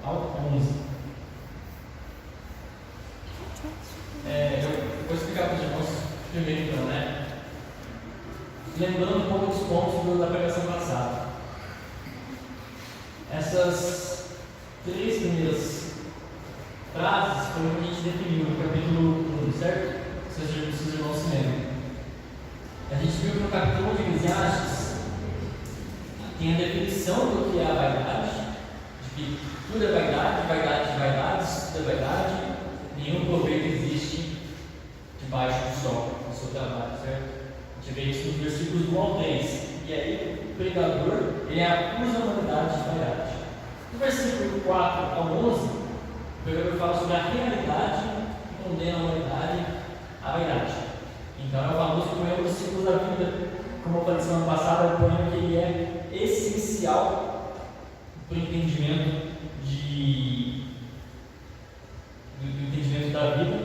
ao 11. Eu vou explicar para os irmãos primeiro, então, né? Lembrando um pouco dos pontos da pregação passada. Essas 3 primeiras frases foram o que a gente definiu no capítulo 1, certo? Se os irmãos se lembram. A gente viu que no capítulo 1 de Eclesiastes tem a definição do que é a vaidade, de que tudo é vaidade, vaidade de vaidades, tudo é vaidade, nenhum proveito existe debaixo do sol, no seu trabalho, certo? A gente vê isso nos versículos 1 ao 3. E aí o pregador, ele acusa a humanidade de vaidade. No versículo 4 ao 11, o pregador fala sobre a realidade que condena a humanidade à vaidade. Então é o famoso poema dos ciclos da vida, como eu falei semana passada, é um poema que ele é essencial para o entendimento do entendimento da vida.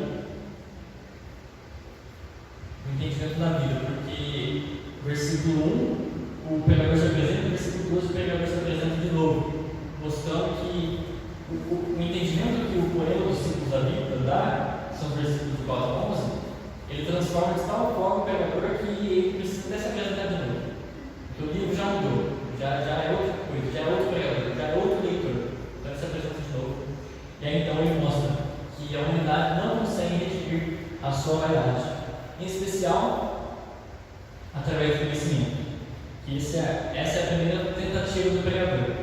Porque o versículo 1, o pregador se apresenta, o versículo 2, o pregador se apresenta de novo, mostrando que o entendimento que o poema dos ciclos da vida dá, são os versículos 4 a 11, ele transforma de tal forma o pregador que ele precisa se apresentar de novo. Porque o livro já mudou, já é outra coisa, já é outro pregador, já é outro leitor. Então ele se apresenta de novo. E aí então ele mostra que a humanidade não consegue redimir a sua vaidade. Em especial, através do conhecimento. Que essa é a primeira tentativa do pregador.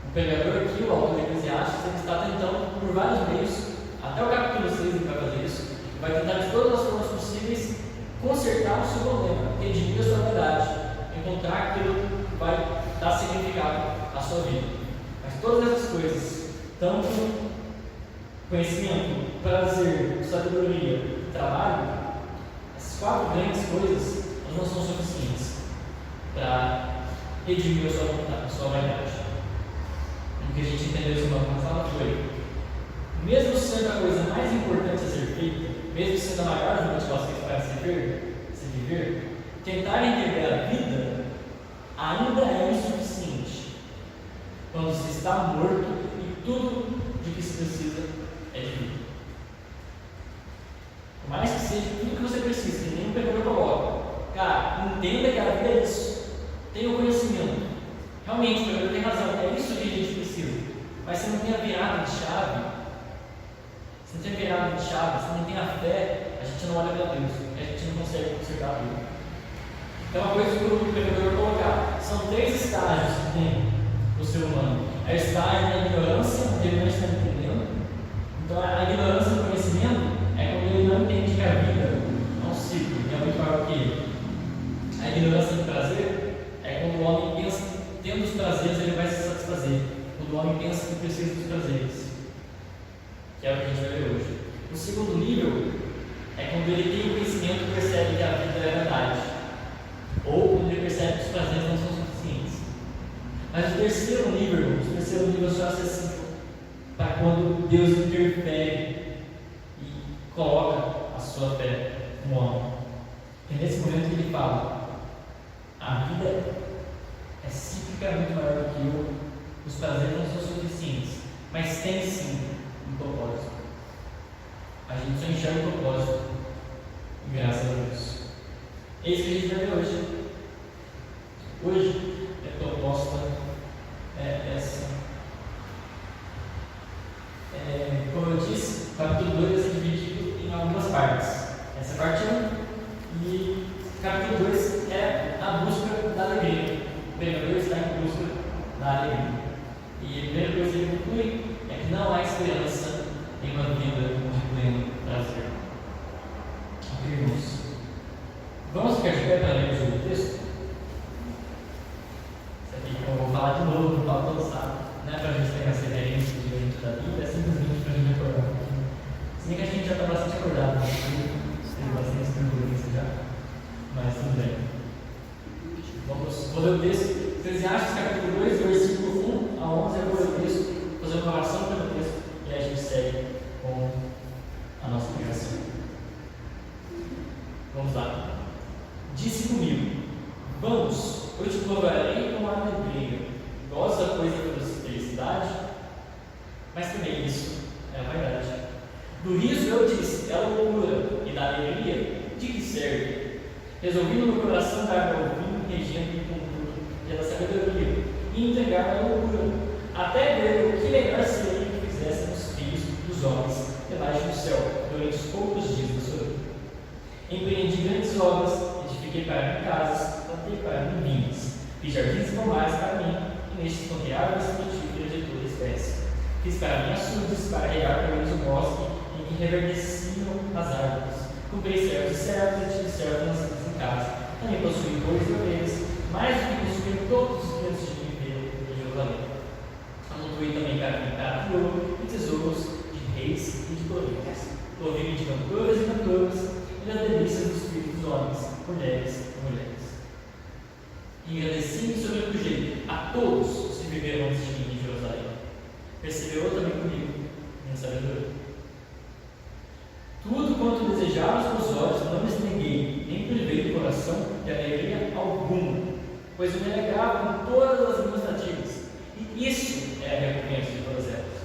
O pregador aqui, o autor de Eclesiastes, ele está tentando, por vários meios, até o capítulo 6 ele vai fazer isso, vai tentar de todas as formas possíveis consertar o seu problema, redimir a sua vaidade, encontrar aquilo que vai dar significado à sua vida. Mas todas essas coisas, tanto conhecimento, prazer, sabedoria, trabalho, essas 4 grandes coisas, elas não são suficientes para redimir a sua vontade, a sua vaidade. O que a gente entendeu semana passada foi, mesmo sendo a coisa mais importante a ser feita, mesmo sendo a maior das motivações para se viver, tentar entender a vida ainda é insuficiente quando se está morto e tudo de que se precisa é de vida. Por mais que seja tudo que você precisa, que nem o pregador coloca, cara, entenda que a vida é isso, tenha o conhecimento. Realmente, o pregador tem razão, é isso que a gente precisa. Mas se não tem a virada de chave, você não tem a fé, a gente não olha para Deus, a gente não consegue consertar a vida. Então, uma coisa que o pregador colocar, são 3 estágios que tem o ser humano. É o estágio da ignorância, onde ele não está entendendo. Então, a ignorância do conhecimento é quando ele não entende que a vida é um ciclo, é muito maior que ele. A ignorância do prazer é quando o homem pensa que, tendo os prazeres, ele vai se satisfazer. Quando o homem pensa que precisa dos prazeres, que é o que a gente vai ver hoje. O segundo nível é quando ele tem o conhecimento e percebe que a vida é verdade, ou quando ele percebe que os prazeres não são suficientes. Mas o terceiro nível só é acessível para quando Deus interfere e coloca a sua fé no homem. É nesse momento que ele fala: a vida é ciclicamente maior do que eu, os prazeres não são suficientes, mas tem sim um propósito. A gente só enxerga o propósito, e graças a Deus. É isso que a gente vai ver hoje. Hoje, a proposta é essa. Como eu disse, o capítulo 2 vai ser dividido em algumas partes. Essa é a parte 1, e o capítulo 2 é a busca da alegria. O pregador está em busca da alegria. E a primeira coisa que ele conclui é que não há esperança em uma vida de pleno prazer. Irmãos, vamos ficar de pé para ler o texto? Isso aqui que eu vou falar de novo, não está cansado. Não é para a gente ter essa referência de dentro da Bíblia, é simplesmente para a gente acordar. Se bem que a gente já está bastante acordado, tem bastante turbulência já, mas tudo bem. Vou ler o texto. Eclesiastes capítulo 2, versículo 1 a 11, eu vou ler o texto, fazer uma oração pelo texto e aí a gente segue com mas também isso é a vaidade. Do riso eu disse, é loucura, e da alegria, de que serve? Resolvi no meu coração dar meu vinho regendo e contudo pela sabedoria, e entregar a loucura, até ver o que melhor seria que fizéssemos filhos dos homens debaixo do céu, durante os poucos dias da sua vida. Empreendi grandes obras, edifiquei para mim casas, plantei para mim vinhas, fiz jardins e pomares para mim, e nestes plantei árvores frutíferas de toda espécie. Fiz para mim açudes, para regar por eles o bosque, em que reverdeciam as árvores. Comprei servos e servas, e tive servos nascidos em casa. Também possuí bois e ovelhas, mais do que possuíam todos os que antes de mim viveram em Jerusalém. Amontoei também para mim prata e ouro, e tesouros de reis e de coroas. Ouvi-me de cantoras e cantores, e das delícias dos filhos dos homens, mulheres e mulheres. E agradeci-me sobrepujei a todos os que viveram antes de mim em Jerusalém. Perseverou também comigo, minha sabedoria. Tudo quanto desejaram os meus olhos, não lhes neguei, nem privei do coração de alegria alguma, pois eu me alegrava com todas as minhas nativas, e isso é a recompensa de todas elas.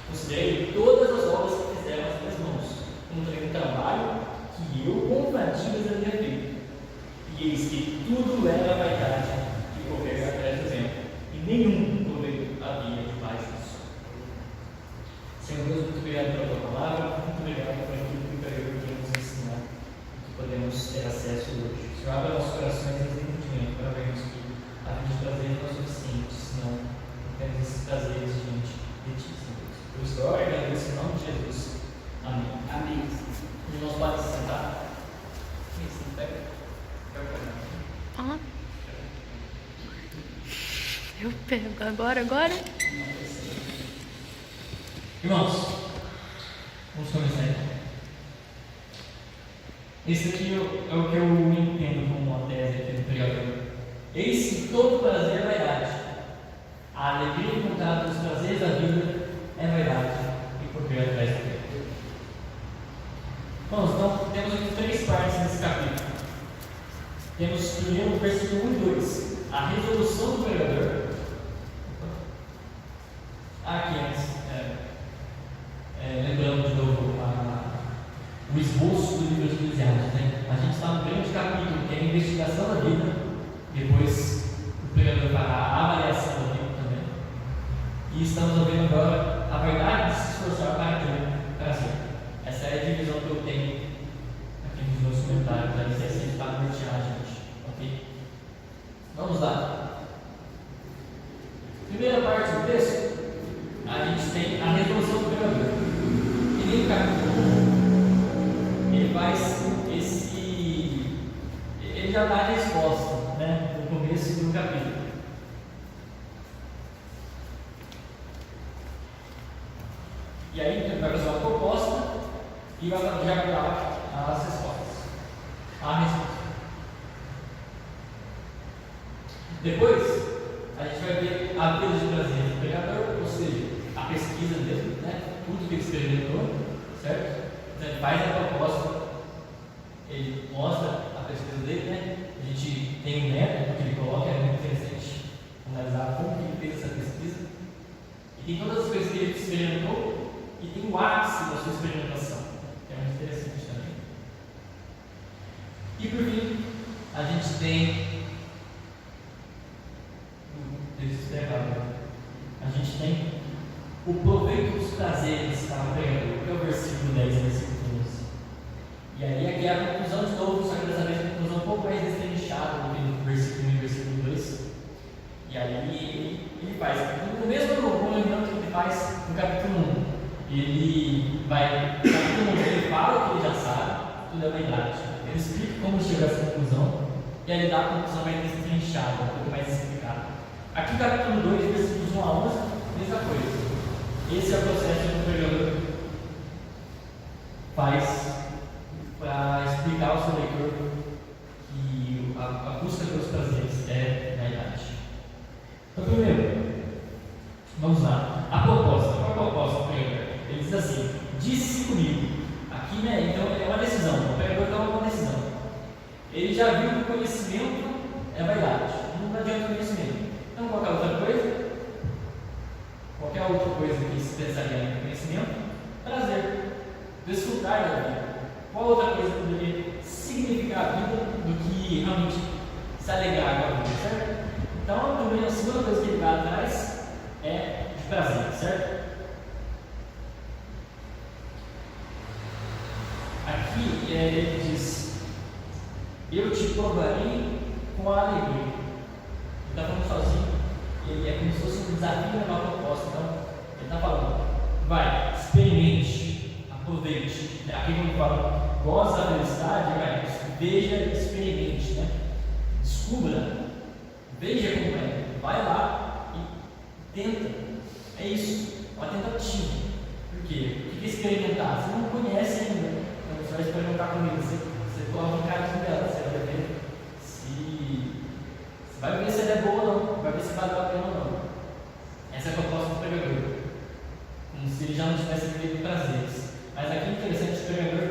Considerei todas as obras que fizeram as minhas mãos, como também um trabalho que eu com fadigas havia feito. E eis que tudo era vaidade e correr atrás do vento, e nenhum proveito havia debaixo do sol. Senhor Deus, muito obrigado pela tua palavra, muito obrigado por aquilo que o Senhor quer nos ensinar e que podemos ter acesso hoje. Senhor, abra nossos corações e entendimento para vermos que a vida de prazer não é suficiente, senão não temos esses prazeres diante de ti, Senhor Deus. Por isso, eu oro e agradeço em nome de Jesus. Amém. Amém. E nós podemos se sentar. Isso, pega. Ah. Eu pego agora. Irmãos, vamos começar então. Esse aqui é o que eu entendo como uma tese aqui do pregador. Eis que todo prazer é vaidade. A alegria encontrada nos prazeres da vida é vaidade e correr atrás do tempo. Irmãos, então temos aqui 3 partes nesse capítulo. Temos primeiro o versículo 1 e 2, a resolução do pregador. Aqui antes, lembrando de novo o esboço do livro de Eclesiastes, né? A gente está no grande capítulo, que é a investigação da vida, depois o pregador fará a avaliação da vida também, e estamos vendo agora a verdade de se esforçar para ter prazer. Essa é a divisão que eu tenho aqui nos meus comentários, deve ser assim para nortear a gente, ok? Vamos lá. Primeira parte do texto, a gente tem a resolução do pregador. E nem o capítulo 1, ele faz ele já dá a resposta, né, no começo do capítulo. E aí ele vai fazer uma proposta e vai já dar as respostas. A resposta. Depois, a gente vai ver a vida de prazer do pregador, ou seja, a pesquisa mesmo, né? Tudo que ele experimentou, certo? Então ele faz a proposta, ele mostra a pesquisa dele, né? A gente tem um método que ele coloca, é muito interessante analisar como que ele fez essa pesquisa. E tem todas as coisas que ele experimentou e tem o ápice da sua experimentação, que é muito interessante também. E por fim, a gente tem o proveito dos prazeres para o pregador, que é o versículo 10 e versículo 12. E aí aqui é a conclusão de novo, só que dessa vez a conclusão um pouco mais destrinchada do que no versículo 1 e versículo 2. E aí ele faz, no mesmo movimento que ele faz no capítulo 1. Ele vai, no capítulo 1 ele fala o que ele já sabe, tudo é verdade. Ele explica como chegou a essa conclusão, e aí ele dá a conclusão mais destrinchada, um pouco mais explicada. Aqui no capítulo 2, versículos 1 a 11, mesma coisa. Esse é o processo que o pregador faz para explicar ao seu leitor que a busca pelos prazeres é vaidade. Então, primeiro, vamos lá. A proposta. Qual é a proposta do pregador? Ele diz assim: disse comigo. Aqui, né? Então, é uma decisão. O pregador toma uma decisão. Ele já viu que o conhecimento é vaidade. Não adianta o conhecimento. Então, qualquer outra coisa, qualquer qualquer outra coisa que se pensaria no conhecimento, prazer, desfrutar da vida. Qual outra coisa poderia significar a vida do que realmente se alegrar com a vida, certo? Então, também a segunda coisa que ele vai atrás é de prazer, certo? Aqui ele diz: eu te provarei com a alegria. Ele está falando sozinho, ele é como se fosse um desafio, uma proposta. Então, ele está falando: vai, experimente, aproveite. Aqui quando fala, goza da felicidade, vai, veja, experimente, né? Descubra, veja como é, vai lá e tenta. É isso, é uma tentativa. Por quê? O que é experimentar? Você não conhece ainda. Então você vai experimentar comigo. Você coloca um cadinho dela, você vai ver se vai ver se ela é boa ou não, vai ver se vale a pena ou não. Essa é a proposta do pregador. Como se ele já não tivesse vivido prazeres. Mas aqui é interessante, o pregador,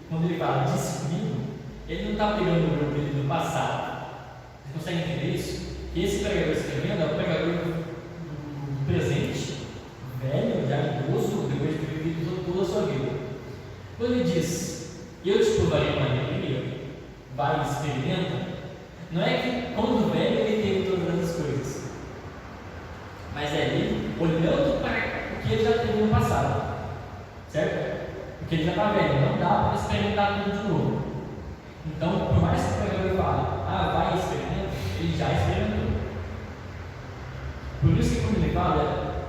quando ele fala disse comigo, ele não está pegando o grupo dele do passado. Você consegue entender isso? Que esse pregador escrevendo é o pregador do presente, velho, já idoso, depois de ter vivido toda a sua vida. Quando ele diz, eu te provarei uma alegria, vai e experimenta, não é que quando velho ele teve todas essas coisas, mas é ele olhando para o que ele já teve no passado, certo? Porque ele já está velho, não dá para experimentar tudo de novo. Então, por mais que o pregador fale, vai e experimenta, ele já experimentou. Por isso que quando ele fala,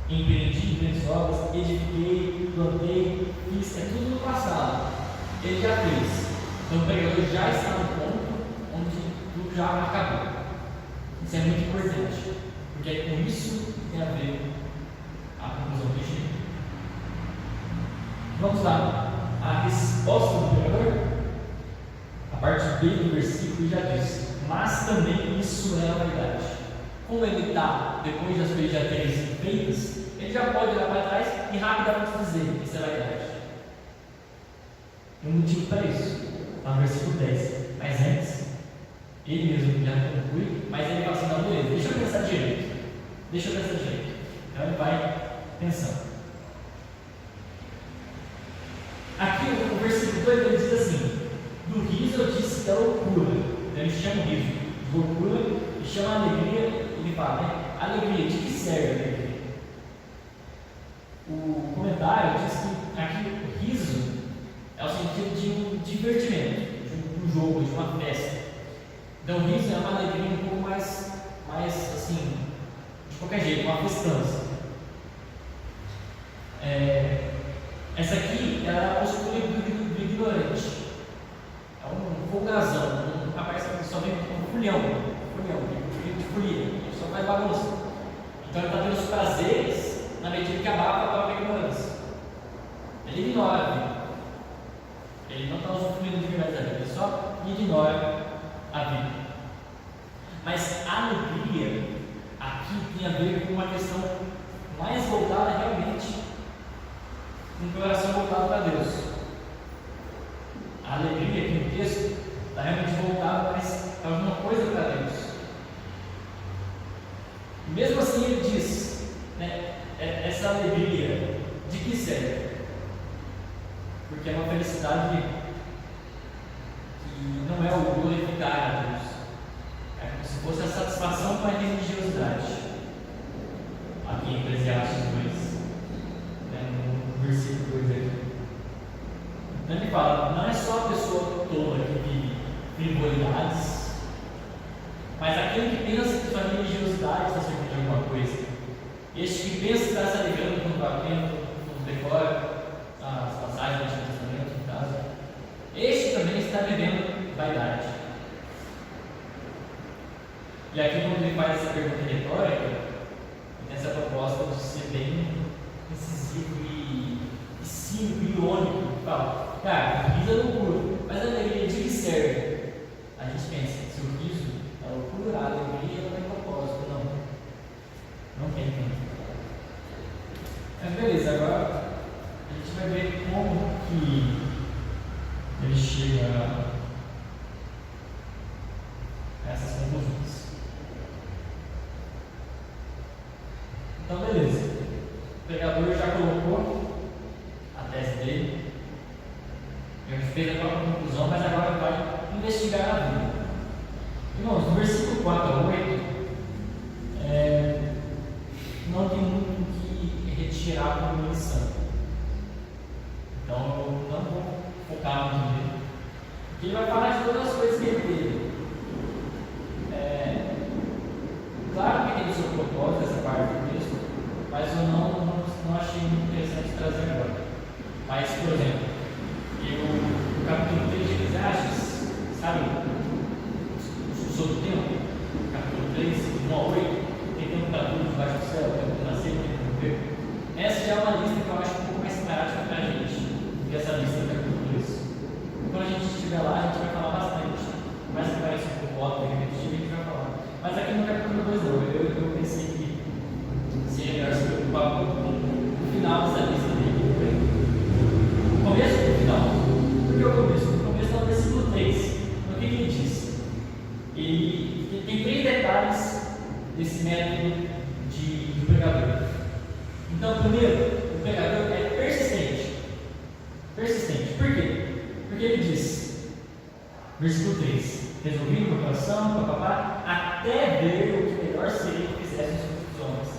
empreendi grandes obras, edifiquei, plantei, fiz, é tudo no passado. Ele já fez. Então o pregador já está no ponto onde tudo já acabou. Isso é muito importante, porque é com isso que tem a ver a conclusão do Egito. Vamos lá. A resposta do pregador, a parte B do versículo já diz: mas também isso é a verdade. Como ele está, depois das coisas já terem sido feitas, ele já pode olhar para trás e rapidamente dizer: isso é verdade. Tem um motivo para isso, lá no versículo 10. Mas antes, ele mesmo já conclui, mas ele fala assim: não, beleza, deixa eu pensar direito. Então ele vai pensando. Aqui o versículo 2 ele diz assim: do riso eu disse que é loucura. Então ele chama o riso de loucura e chama a alegria. Ele fala, né? Alegria, de que serve a alegria? O comentário diz que aqui o riso é o sentido de um divertimento, de um jogo, de uma festa. Então o riso é uma alegria um pouco mais assim, de qualquer jeito, uma festança. Essa aqui ela é a postura do ignorante. É um folgazão, um rapaz que só vem com um fulhão de folia, só faz bagunça. Então ele está tendo os prazeres na medida que abafa a própria ignorância. Ele ignora a vida. Ele não está usufruindo de verdade da vida, ele só ignora a vida. Mas a alegria aqui tem a ver com uma questão mais voltada realmente um coração voltado para Deus. A alegria aqui no texto está realmente voltada para alguma coisa para Deus. Mesmo assim ele diz, né, essa alegria de que serve? Porque é uma felicidade que não é o glorificar a Deus, é como se fosse a satisfação com a religiosidade. Aqui em Eclesiastes 2, né, no versículo 2 aqui. Então ele fala, não é só a pessoa tola que vive frivolidades, mas aquele que pensa que sua religiosidade está servindo de alguma coisa. Este que pensa que está se alegrando quando vai lendo, quando decora as passagens do Antigo Testamento, no caso, este também está vivendo vaidade. E aqui, quando ele faz essa pergunta retórica, ele tem essa proposta de ser bem incisivo e cínico e irônico. Fala, cara, o riso é loucura, mas a alegria de que serve? A gente pensa, se o riso é loucura, a alegria não tem propósito, não tem tempo. Mas beleza, agora a gente vai ver como que ele chega a essas conclusões. Então, beleza. O pregador já colocou a tese dele, já fez a própria conclusão, mas agora vai investigar a vida. Irmãos, no versículo 4 a 8, não tem muito o que retirar como lição. Então, eu não vou focar muito nele. Porque ele vai falar de todas as coisas que ele teve. Claro que tem o seu propósito, essa parte do texto, mas eu não achei muito interessante trazer agora. Mas, por exemplo, no capítulo 3 de Eclesiastes, sabe, sobre o tempo, capítulo 3, 1 a 8, tem tempo para tudo debaixo do céu, tempo para nascer, tempo para morrer. Essa já é uma lista que eu acho um pouco mais prática para a gente, do que essa lista do capítulo 2. Quando a gente estiver lá, a gente vai falar bastante, mas que parece um pouco óbvio e repetitivo, a gente vai falar. Mas aqui no capítulo 2 não, eu pensei que seria melhor se preocupar com o final dessa lista dele. O começo do final. Por que o começo? O começo é o versículo 3. O que ele diz? E tem 3 detalhes desse método do pregador. Então, primeiro, o pregador é persistente. Persistente. Por quê? Porque ele diz, versículo 3, resolvi no meu coração, papapá, até ver o que melhor seria que fizessem os homens.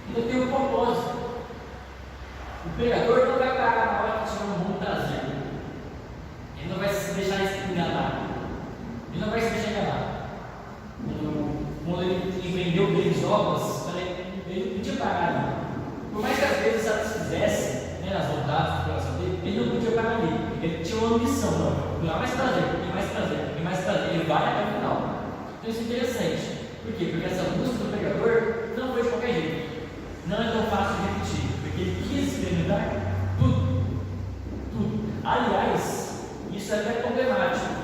Então tem um propósito. O pregador não vai parar na hora que tiver um bom prazer. Ele não vai se deixar enganar. Ele não vai se deixar enganar. Quando ele empreendeu grandes obras, ele não podia parar ali. Por mais que às vezes satisfizesse as vontades do coração dele, ele não podia parar ali. Ele tinha uma ambição, não. Dá mais prazer, e mais prazer, e mais prazer. Ele vai até o final. Então isso é interessante. Por quê? Porque essa busca do pregador não foi de qualquer jeito. Não é tão fácil de repetir. Porque ele quis experimentar tudo. Tudo. Aliás, isso é até problemático.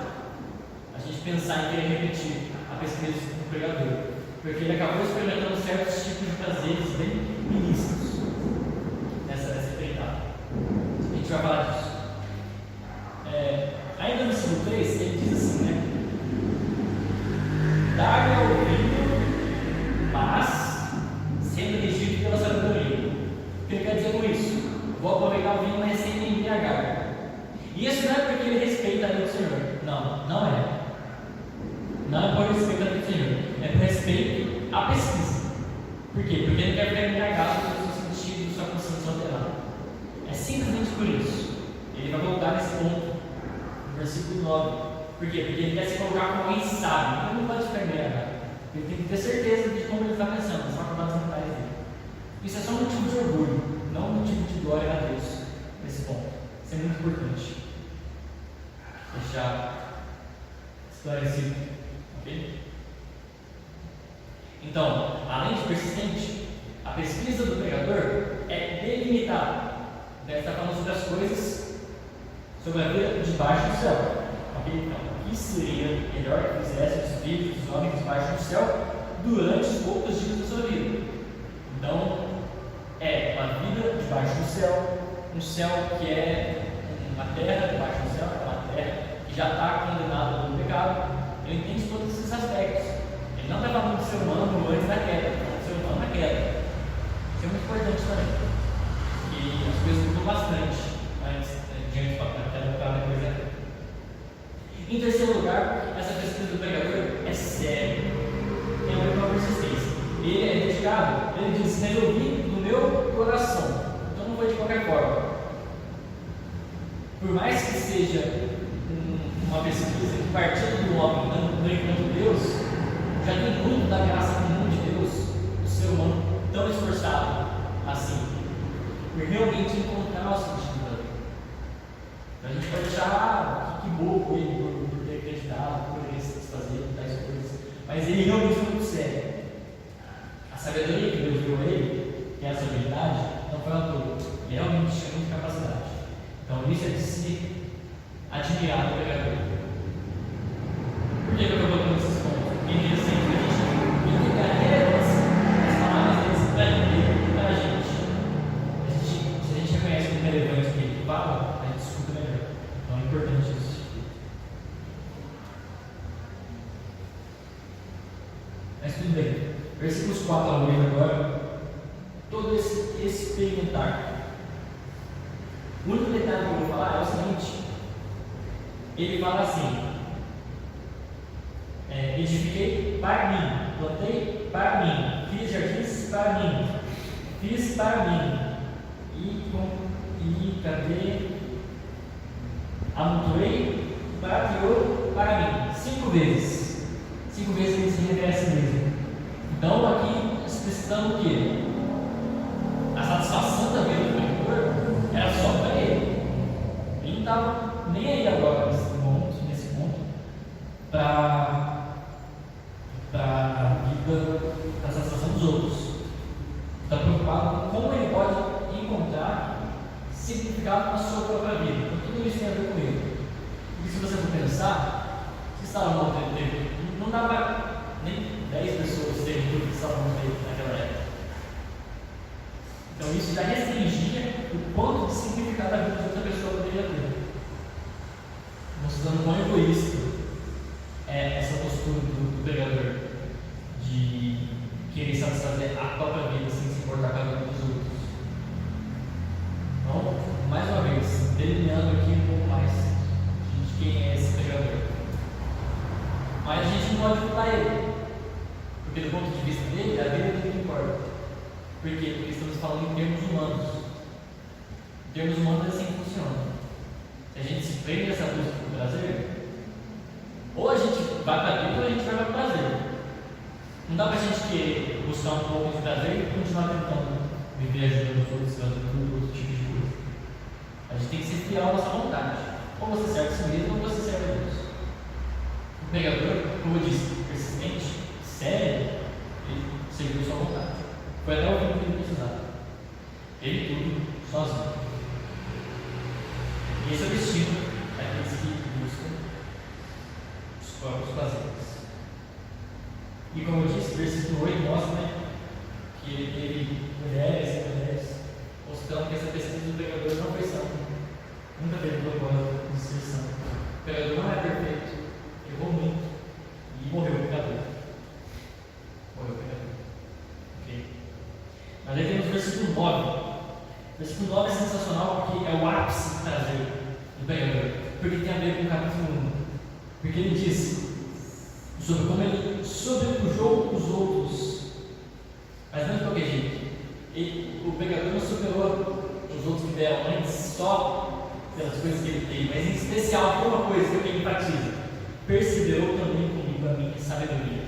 A gente pensar em querer repetir a pesquisa do pregador. Porque ele acabou experimentando certos tipos de prazeres bem ilícitos nessa empreitada. A gente vai falar disso. Ainda no versículo 3, ele diz assim, né? Dar-me ao vinho, mas sendo regido pela sabedoria. O que ele quer dizer com isso? Vou aproveitar o vinho, mas sem me embriagar. E isso não é porque ele respeita a lei do Senhor. Não, não é. Não é por respeito à lei do Senhor. É por respeito à pesquisa. Por quê? Porque ele quer ficar embriagado do seu sentido, da sua consciência alterada. É simplesmente por isso. Ele vai voltar nesse ponto, no versículo 9. Por quê? Porque ele quer se colocar como alguém sábio. Ele não pode ficar embriagado. Ele tem que ter certeza de como ele está pensando, as faculdades mentais dele. Isso é só um motivo de orgulho, não um motivo de glória a Deus. Nesse ponto. Isso é muito importante. Deixar esclarecido. Ok? Então, além de persistente, a pesquisa do pregador é delimitada. Deve estar falando sobre as coisas, sobre a vida debaixo do céu. Okay? Então, o que seria melhor que fizessem os filhos dos homens debaixo do céu durante os poucos dias da sua vida? Então, é uma vida debaixo do céu, um céu que é uma terra debaixo do céu, uma terra que já está condenada pelo pecado. Ele entende todos esses aspectos. Ele não está falando do ser humano antes da queda, ele está falando do ser humano na queda. Isso é muito importante também. E as coisas mudam bastante diante da queda para depois da queda. Em terceiro lugar, essa pesquisa do pregador é séria. Tem a ver com a persistência. Ele é dedicado, ele diz: resolvi no meu coração. Então não foi de qualquer forma. Por mais que seja uma pesquisa que partindo do homem, no encontro de Deus, já tem muito da graça comum de Deus, o ser humano tão esforçado assim, por realmente encontrar o sentido da vida. Então a gente pode achar que bobo ele por ter acreditado, por ele satisfazer tais coisas, mas ele realmente foi muito sério. A sabedoria que Deus deu a ele, que é essa habilidade, não foi à toa. Ele realmente tinha muita capacidade. Então isso é de se admirar do pregador. Por que eu estou colocando esses pontos? Porque é interessante que a gente entenda a relevância das palavras deles para a gente. Se a gente reconhece como relevante o que ele fala, a gente escuta melhor. Então é importante isso. Mas tudo bem. Versículos 4 a 8 agora. ele fala assim: edifiquei para mim, plantei para mim, fiz jardins para mim, fiz para mim, e cadê? Amontoei para Criou para mim. 5 vezes. 5 vezes ele se refere a si mesmo. Então aqui explicitando o quê? A satisfação da vida do pregador era só para ele. Ele não estava nem aí agora nesse ponto para a vida, para a satisfação dos outros. Está preocupado com como ele pode encontrar significado na sua própria vida. Então tudo isso tem a ver com ele. E se você for pensar, se estava no tempo dele, não dava nem 10 pessoas terem tudo que estavam no tempo naquela época. Então isso já restringia o quanto de significado a vida de outra pessoa poderia ter. Mostrando quão egoísta é essa postura do pregador de querer satisfazer a própria vida sem se importar com a vida dos outros. Então, mais uma vez, delineando aqui um pouco mais de quem é esse pregador. Mas a gente não pode culpar ele, porque do ponto de vista dele, a vida dele não importa. Por quê? Porque estamos falando em termos humanos. Em termos humanos é assim que funciona. Se a gente se prende a essa busca por prazer, ou a gente vai para a vida ou a gente vai para o prazer. Não dá para a gente querer buscar um pouco de prazer e continuar tentando viver ajudando os outros, fazendo tudo outro tipo de coisa. A gente tem que ser fiel à nossa vontade. Ou você serve a si mesmo ou você serve a Deus. O pregador, como eu disse, persistente, sério, ele seguiu sua vontade. Foi até o fim que ele precisava. Ele tudo, sozinho. E esse é o destino daqueles que buscam os próprios prazeres. E como eu disse, o versículo 8 mostra que ele teve mulheres e mulheres, mostrando que essa pesquisa do pregador não foi santa. Nunca teve propósito de ser santo. O pregador não é perfeito, errou muito e morreu o pecador. Morreu o pecador. Ok? Mas aí temos o versículo 9. O versículo 9 é sensacional porque é o ápice do prazer do pregador, porque tem a ver com o capítulo 1. Porque ele diz sobre como ele sobrepujou os outros, mas não de qualquer jeito. O pregador não superou os outros que deram antes só pelas coisas que ele teve, mas em especial por uma coisa que ele enfatiza: perseverou também comigo a minha sabedoria.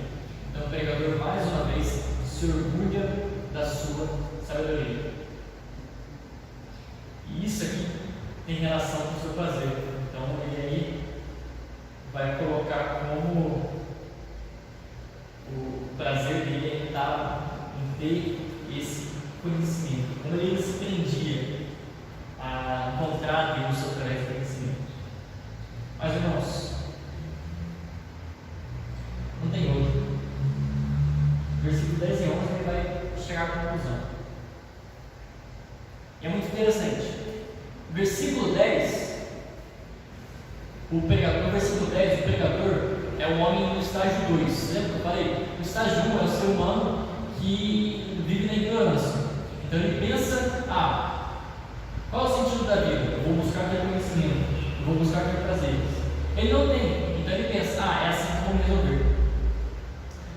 Então o pregador mais uma vez se orgulha da sua sabedoria. E isso aqui tem relação com o seu prazer. Então ele aí vai colocar como o prazer dele é estar em ter esse conhecimento, como ele se prendia a encontrar Deus através do conhecimento. Mas irmãos, não tem outro. Versículo 10 e 11 ele vai chegar à conclusão. E é muito interessante. Versículo 10, o versículo 10, o pregador é o homem no estágio 2. Lembra que eu falei? O estágio 1 é o ser humano que vive na ignorância. Então ele pensa: qual é o sentido da vida? Eu vou buscar ter conhecimento, eu vou buscar ter prazeres. Ele não tem, então ele pensa: é assim que vamos resolver.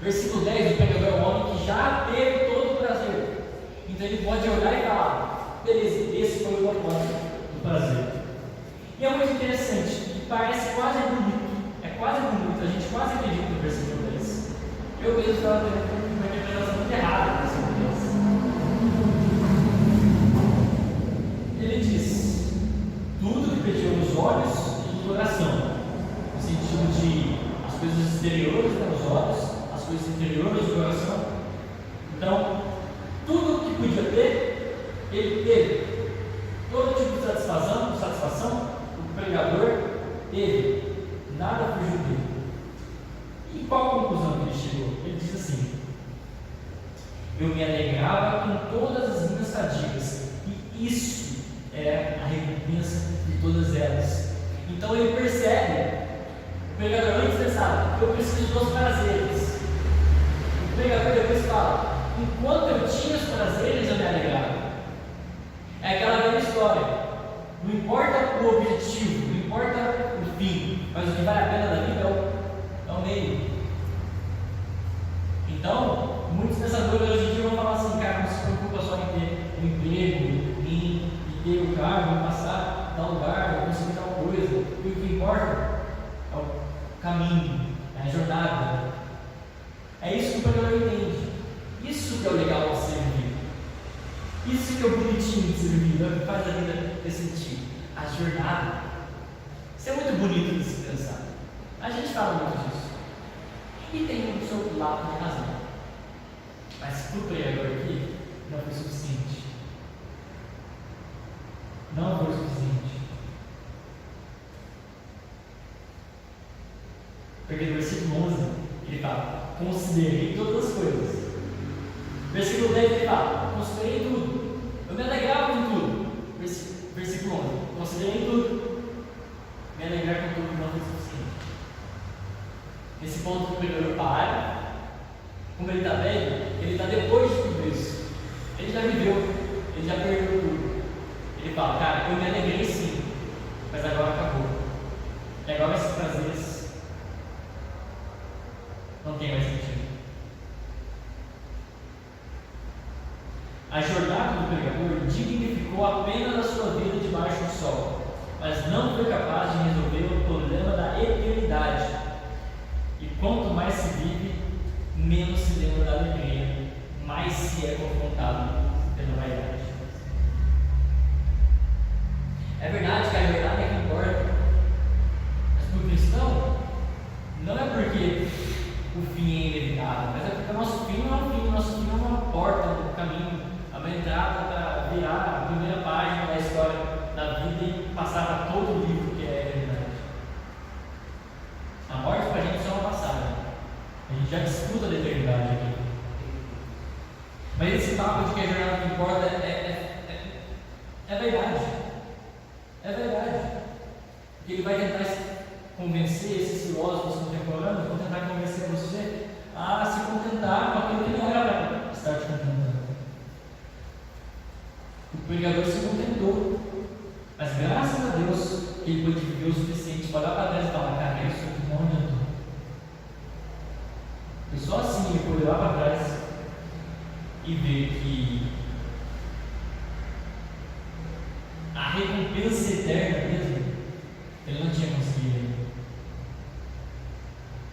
Versículo 10, o pregador é o homem que já teve todo o prazer. Então ele pode olhar e falar: beleza, esse foi o propósito do prazer. E é muito interessante, que parece quase bonito. É quase bonito, a gente quase acredita no versículo 10. Eu mesmo estava tendo uma interpretação muito errada do versículo 10. Ele diz: tudo que pediu os olhos e o coração, no sentido de as coisas exteriores dos olhos, as coisas interiores do coração. Então, tudo que podia ter, ele teve. Todo tipo de satisfação, o pregador teve. Nada fugiu dele. E qual a conclusão que ele chegou? Ele diz assim: eu me alegrava com todas as minhas fadigas, e isso é a recompensa de todas elas. Então ele percebe, o pregador antes pensava: eu preciso dos prazeres. O pregador depois fala: enquanto eu tinha os prazeres, eu me alegrava. É aquela velha história: não importa o objetivo, não importa o fim, Isso que é o bonitinho de servir, é o que faz a vida ter sentido. A jornada. Isso é muito bonito de se pensar. A gente fala muito disso. E tem o seu lado de razão. Mas para o pregador aqui, não foi suficiente. Não foi suficiente. Porque no versículo 11, ele fala: considerei todas as coisas. Versículo 10 ele fala: considerei tudo. Eu me alegrava com tudo. Versículo 11: considerei tudo. Me alegrar com tudo não foi suficiente. Nesse ponto, o pregador para. Como ele está velho, ele está depois de tudo isso. Ele já viveu, ele já perdeu tudo. Ele fala: cara, eu me alegrei sim, mas agora acabou. E agora esses prazeres não tem mais sentido. A jornada do pregador dignificou apenas a sua vida debaixo do sol, mas não foi capaz de resolver o problema da eternidade. E quanto mais se vive, menos se lembra da alegria, mais se é confrontado pela vaidade. É verdade que a verdade é que importa, mas para o cristão, não é porque o fim é inevitável, mas é porque o nosso fim não é um fim, o nosso fim é uma porta no caminho, é uma entrada para virar a primeira página da história da vida e passar para todo o livro que é a eternidade. A morte para a gente é uma passagem, a gente já desfruta da eternidade aqui. Mas esse papo de que a jornada que importa é verdade. É verdade. Porque ele vai tentar convencer esses filósofos contemporâneos, vão tentar convencer você a se contentar com aquilo que não era para estar te contentando. O pregador se contentou, mas graças a Deus que ele pôde viver o suficiente para olhar para trás e falar: cara, isso aqui não adiantou. E só assim ele pôde olhar para trás e ver que a recompensa eterna mesmo, ele não tinha conseguido ainda.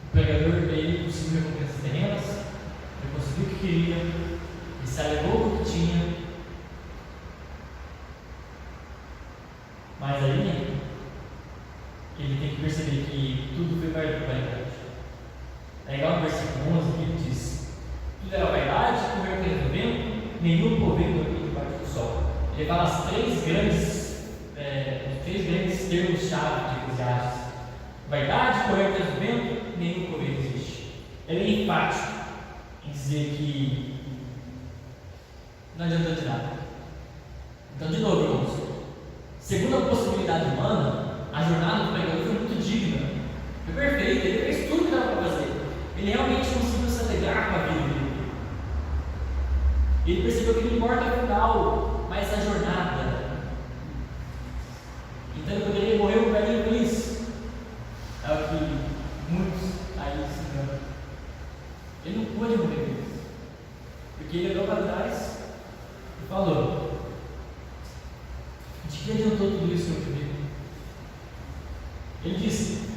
O pregador, ele conseguiu recompensas terrenas, ele conseguiu o que queria, ele se alegrou com o que tinha, mas aí ele tem que perceber que tudo foi vaidade. É igual no versículo 11 que ele diz: tudo era vaidade, correr pelo vento, nenhum proveito aqui debaixo do sol. Ele fala os três grandes termos-chave de Eclesiastes: vaidade, correr atrás do vento, nenhum proveito existe. Ele é enfático em dizer que não adianta de nada. Então, de novo, irmãos, segundo a possibilidade humana, a jornada do pregador foi muito digna, foi perfeita, ele fez tudo que dava para fazer. Ele realmente conseguiu se alegrar com a vida dele. Ele percebeu que não importa o final, mas a jornada. Então ele poderia morrer um velhinho feliz. É o que muitos aí se enganam. Ele não pôde morrer feliz, porque ele olhou para trás e falou: de que adiantou tudo isso que eu vivi? Ele disse: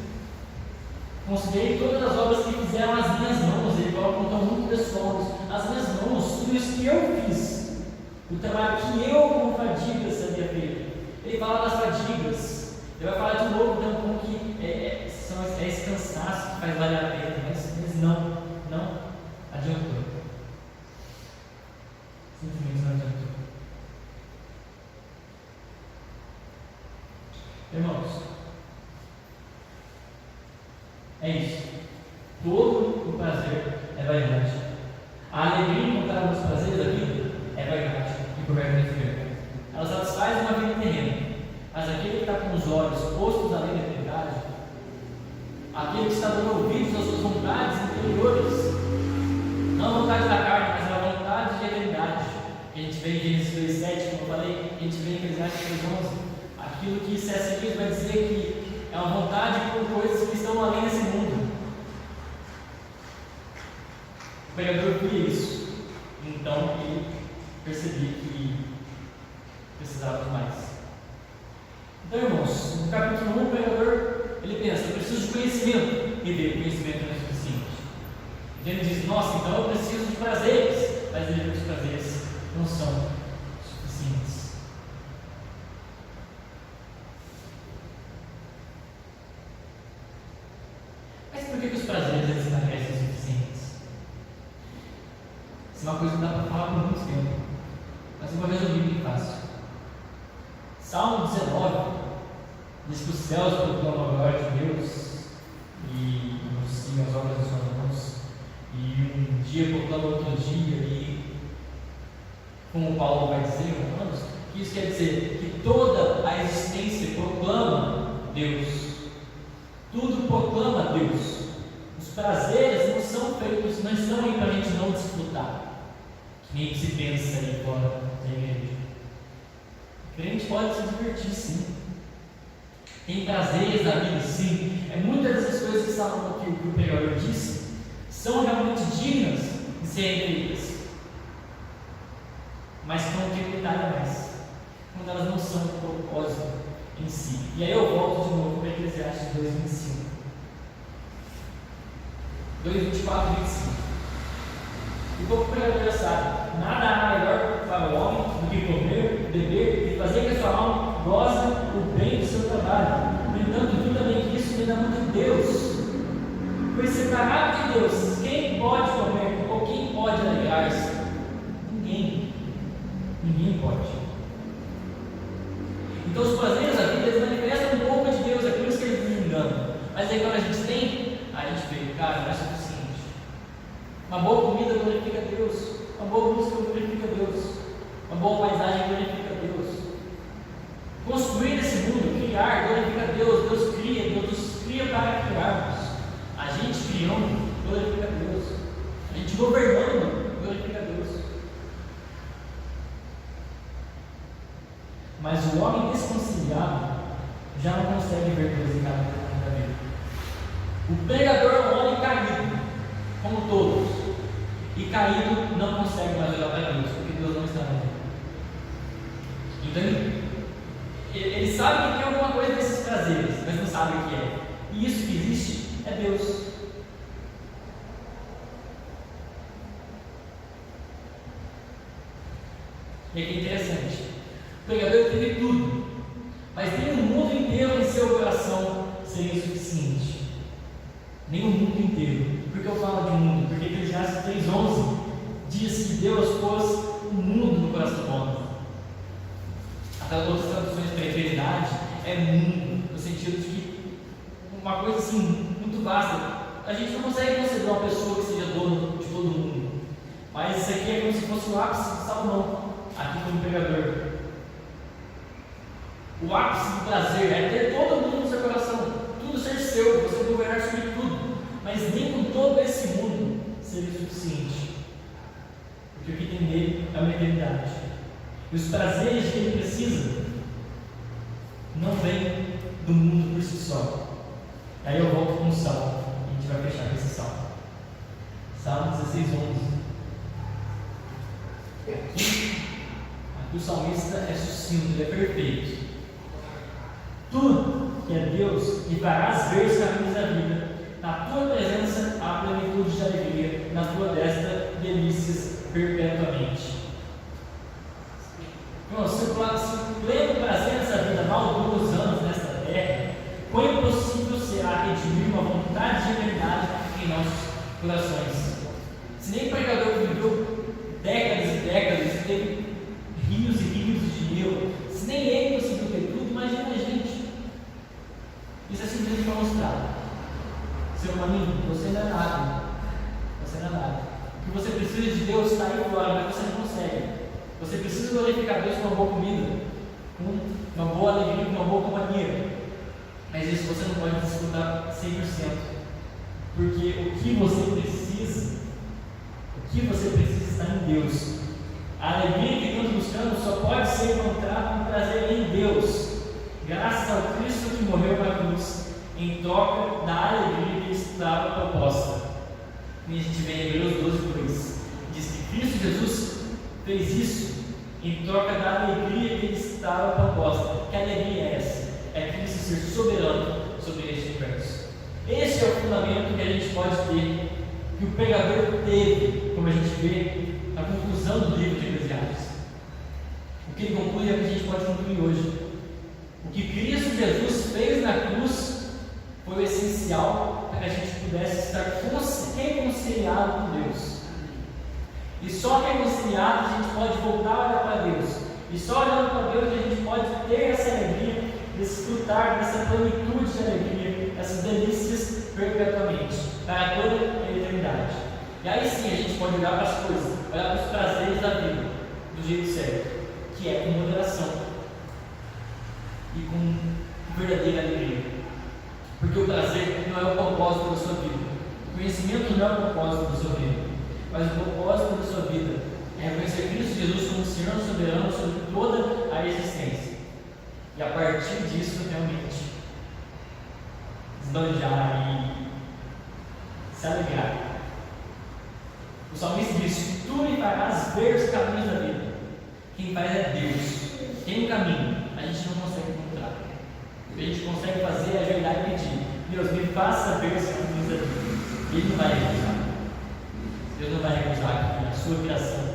considerei todas as obras que fizeram as minhas mãos. Ele coloca um tom muito pessoal: as minhas mãos, tudo isso que eu fiz, o trabalho que eu com fadiga sabia feito. Ele fala das fadigas, ele vai falar de novo então como que é esse cansaço que faz valer a pena, mas não adiantou. Simplesmente não adiantou. Irmãos, é isso. Todo o prazer é vaidade. A alegria em encontrar os prazeres da vida é vaidade e coberta de feira. Ela satisfaz uma vida terrena, mas aquele que está com os olhos postos além da eternidade, aquele que está dando ouvidos às suas vontades interiores, não a vontade da carne, mas a vontade de eternidade, que a gente vê em Gênesis 2,7, como eu falei, a gente vê em Eclesiastes 3,11, aquilo que C.S. Lewis vai dizer que é uma vontade por coisas que estão além desse mundo. O pregador via isso, então ele percebia que precisava de mais. Então, irmãos, no capítulo 1, o pregador ele pensa: eu preciso de conhecimento, e vê, conhecimento não é suficiente. Então ele diz: nossa, então eu preciso de prazeres, mas ele vê que os prazeres não são 19 diz que os céus proclamam a glória de Deus e anunciam as obras das suas mãos, e um dia proclama outro dia, e como Paulo vai dizer em Romanos, que isso quer dizer que toda a existência proclama Deus, tudo proclama Deus. Os prazeres não são feitos, não estão aí para a gente não desfrutar, que nem se pensa aí fora da igreja. O crente pode se divertir, sim. Tem prazeres na vida, sim. Muitas dessas coisas que o pregador disse são realmente dignas de serem feitas, mas com que cuidar mais, quando elas não são um propósito em si. E aí eu volto de novo para Eclesiastes 2:25. 2:24 e 25. E como o pregador já sabe, nada há melhor para o homem do que comer, beber e fazer que a sua alma goze o bem do seu trabalho. No entanto, viu também que isso vem da mão de Deus. Pois separado de Deus, quem pode comer ou quem pode alegrar-se? Ninguém. Ninguém pode. Então os prazeres da vida, eles manifestam um pouco de Deus, é por isso que eles nos enganam. Mas aí quando a gente tem, a gente vê, cara, não é suficiente. Uma boa comida glorifica Deus, uma boa música glorifica Deus, uma boa paisagem glorifica Deus. Construir esse mundo, criar, glorifica Deus. Deus cria para criarmos. A gente criando, glorifica Deus. A gente governando, glorifica Deus. Mas o homem desconciliado já não consegue ver Deus em cada vida. O pregador é um homem caído, como todos, e caído não consegue mais olhar para Deus, porque Deus não está nele. Então ele sabe que tem alguma coisa desses prazeres, mas não sabe o que é. E isso que existe é Deus. E aqui é interessante. O pregador teve tudo, mas nem o mundo inteiro em seu coração seria insuficiente. Nem o mundo inteiro. Por que eu falo de mundo? Porque Eclesiastes 3:11 diz que Deus pôs o mundo no coração do homem. Até outras traduções para a eternidade é mundo, no sentido de que uma coisa assim, muito vasta. A gente não consegue considerar uma pessoa que seja dono de todo mundo, mas isso aqui é como se fosse o ápice de Salomão, aqui como pregador. O ápice do prazer é ter todo mundo no seu coração, tudo ser seu, você governar sobre tudo, mas nem com todo esse mundo seria suficiente, porque o que tem nele é uma eternidade. E os prazeres que ele precisa não vêm do mundo por si só. Aí eu volto com o Salmo, e a gente vai fechar com esse Salmo. Salmo 16:11. Aqui o salmista é sucinto, ele é perfeito. Tu, que é Deus, me farás ver os caminhos da vida. Na tua presença há plenitude de alegria, na tua destra delícias perpetuamente. Se o pleno prazer nessa vida mal duros anos nesta terra, quão impossível será redimir uma vontade de eternidade em nossos corações. Se nem o pregador viveu décadas e décadas e teve rios e rios de dinheiro, se nem ele conseguiu ter tudo, imagina a gente. Isso é simplesmente para mostrar. Seu maninho, você não é nada. Você não é nada. O que você precisa de Deus está aí fora, mas você não consegue. Você precisa glorificar Deus com uma boa comida, com uma boa alegria, com uma boa companhia. Mas isso você não pode desfrutar 100%. Porque o que você precisa está em Deus. A alegria que estamos buscando só pode ser encontrada no prazer em Deus, graças ao Cristo que morreu na cruz, em troca da alegria que estava proposta. E a gente vê em Hebreus 12:2, diz que Cristo Jesus fez isso em troca da alegria que lhe estava proposta. Que alegria é essa? É Cristo ser soberano sobre este universo. Esse é o fundamento que a gente pode ter, que o pregador teve, como a gente vê na conclusão do livro de Eclesiastes. O que ele conclui é o que a gente pode concluir hoje. O que Cristo Jesus fez na cruz foi o essencial para que a gente pudesse estar reconciliado com Deus. E só reconciliado a gente pode voltar a olhar para Deus. E só olhando para Deus a gente pode ter essa alegria desfrutar dessa plenitude de alegria, essas delícias perpetuamente, para toda a eternidade. E aí sim a gente pode olhar para as coisas, olhar para os prazeres da vida, do jeito certo, que é com moderação e com verdadeira alegria. Porque o prazer não é o propósito da sua vida, o conhecimento não é o propósito da sua vida, mas o propósito da sua vida é reconhecer Cristo Jesus como Senhor soberano sobre toda a existência. E a partir disso, realmente, esbanjar e se alegrar. O salmista diz: Tu me farás ver os caminhos da vida. Quem faz é Deus. Tem um caminho, a gente não consegue encontrar. O que a gente consegue fazer é ajoelhar e pedir: Deus, me faça ver os caminhos da vida. Ele não vai recusar. Deus não vai recusar que a sua criação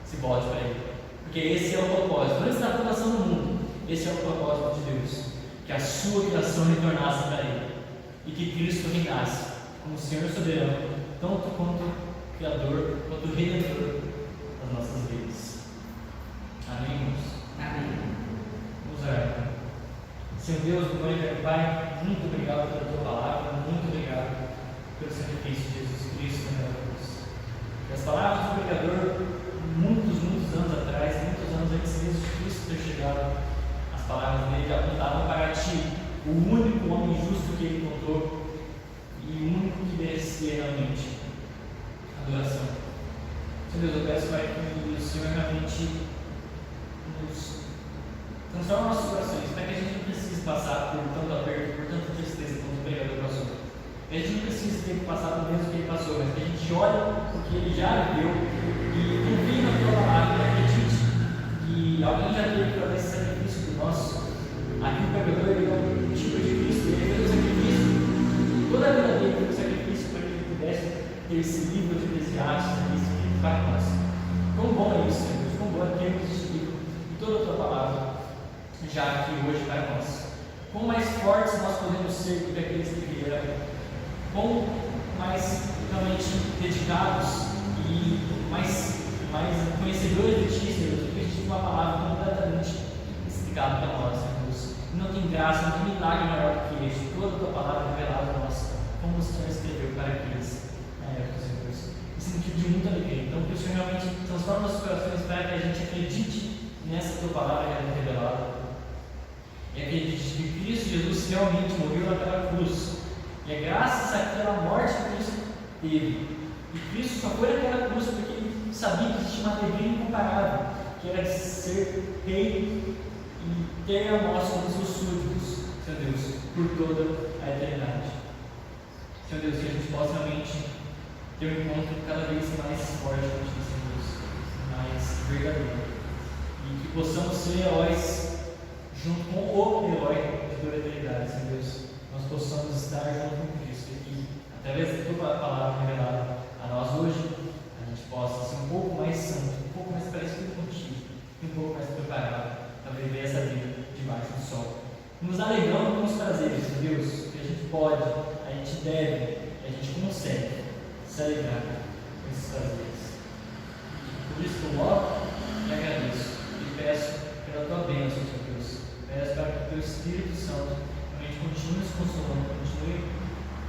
se volte para Ele. Porque esse é o propósito. Antes da fundação do mundo, esse é o propósito de Deus. Que a sua criação retornasse para Ele. E que Cristo reinasse como Senhor soberano, tanto quanto Criador, quanto Redentor das nossas vidas. Amém, irmãos? Amém. Vamos orar. Senhor Deus, meu Pai, muito obrigado pela Tua palavra, muito obrigado pelo sacrifício de Jesus Cristo na cruz. E as palavras do pregador, muitos anos atrás, muitos anos antes mesmo de Cristo ter chegado, as palavras dele apontavam para Ti, o único homem justo que Ele encontrou e o único que merecia realmente adoração. Senhor Deus, eu peço, Pai, que o Senhor realmente nos transforme nossos corações, para que a gente não precise passar por tanto aperto, por tanta tristeza como o pregador passou. A gente não precisa ter que passar pelo mesmo que ele passou, mas que a gente olhe o que ele já viveu e confie na Tua palavra e acredite que alguém já teve que fazer esse sacrifício por nós. Aqui o pregador ele é um tipo de Cristo, ele fez o sacrifício, toda a vida dele foi um sacrifício para que ele pudesse ter esse livro de Eclesiastes, esse livro para nós. Quão bom é isso, Senhor Deus, quão bom é termos esse livro e toda a Tua palavra já aqui hoje para nós. Quão mais fortes nós podemos ser do que aqueles que vieram, quão mais realmente dedicados e mais conhecedores de Ti, Senhor, porque a gente tem uma palavra completamente explicada para nós, Senhor Deus. Não tem graça, não tem milagre maior do que este. Toda a Tua palavra revelada a nós, como o Senhor escreveu para aqueles na época, Senhor Deus. Isso é motivo de muita alegria. Então, que o Senhor realmente transforme nossos corações para que a gente acredite nessa Tua palavra que é revelada. E acredite que Cristo Jesus realmente morreu naquela cruz. E é graças àquela morte que Cristo teve. E Cristo só foi naquela cruz porque Ele sabia que existia uma alegria incomparável, que era de ser rei e ter a nós como seus súditos, Senhor Deus, por toda a eternidade. Senhor Deus, que a gente possa realmente ter um encontro cada vez mais forte com Ti, Senhor Deus, mais verdadeiro. E que possamos ser heróis junto com o herói de toda a eternidade, Senhor Deus. Nós possamos estar junto com Cristo e que, através da Tua palavra revelada a nós hoje, a gente possa ser um pouco mais santo, um pouco mais parecido contigo e um pouco mais preparado para viver essa vida debaixo do sol. Nos alegrando com os prazeres, Senhor Deus, que a gente pode, a gente deve, a gente consegue se alegrar com esses prazeres. Por isso que eu oro e agradeço e peço pela Tua bênção, Senhor Deus. Peço para que o Teu Espírito Santo realmente continue nos consolando, continue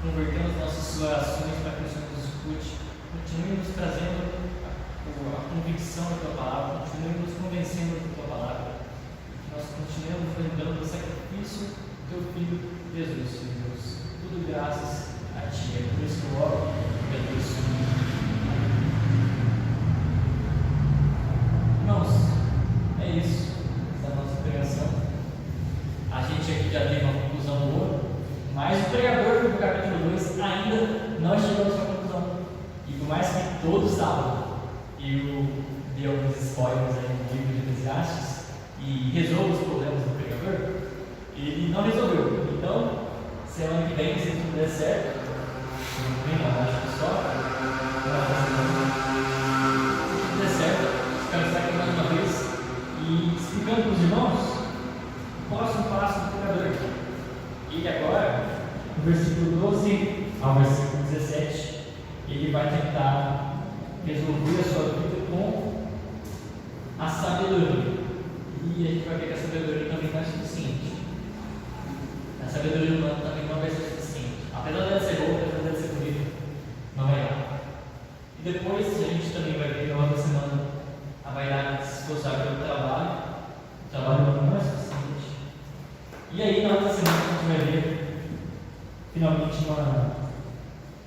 convertendo as nossas orações para que o Senhor nos escute, continue nos trazendo a convicção da Tua palavra, continue nos convencendo da Tua palavra, e que nós continuemos lembrando do sacrifício do Teu Filho Jesus, Senhor Deus. Tudo graças a Ti. É por isso que eu oro e agradeço. Irmãos, é isso. Essa é a nossa pregação. A gente aqui já teve uma conclusão boa, mas o pregador do capítulo 2 ainda não chegou à sua conclusão. E por mais que todos estavam, eu dei alguns spoilers aí no livro de Eclesiastes e resolvo os problemas do pregador, ele não resolveu. Então, semana que vem, se tudo der certo, não, acho que só, se tudo der certo, espero estar aqui mais uma vez e explicando para os irmãos o próximo passo do pregador. Ele agora, no versículo 12 ao versículo 17, ele vai tentar resolver a sua vida com a sabedoria. E a gente vai ver que a sabedoria também não é suficiente. A sabedoria humana também não vai ser suficiente. Apesar dela ser boa, apesar dela ser bonita, não vai dar. E depois a gente também vai ver na outra semana a vaidade se esforçar pelo trabalho. O trabalho não é suficiente. E aí na outra semana a gente vai ver finalmente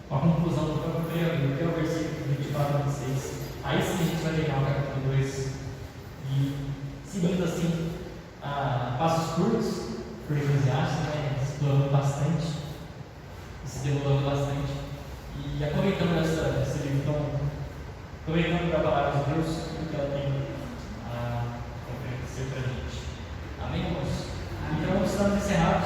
uma conclusão do próprio pregador, que é o versículo 24 a 26. Aí sim a gente vai pegar o capítulo 2 e seguindo assim a passos curtos por Eclesiastes, né? Explorando bastante, se desenvolvendo bastante e aproveitando esse livro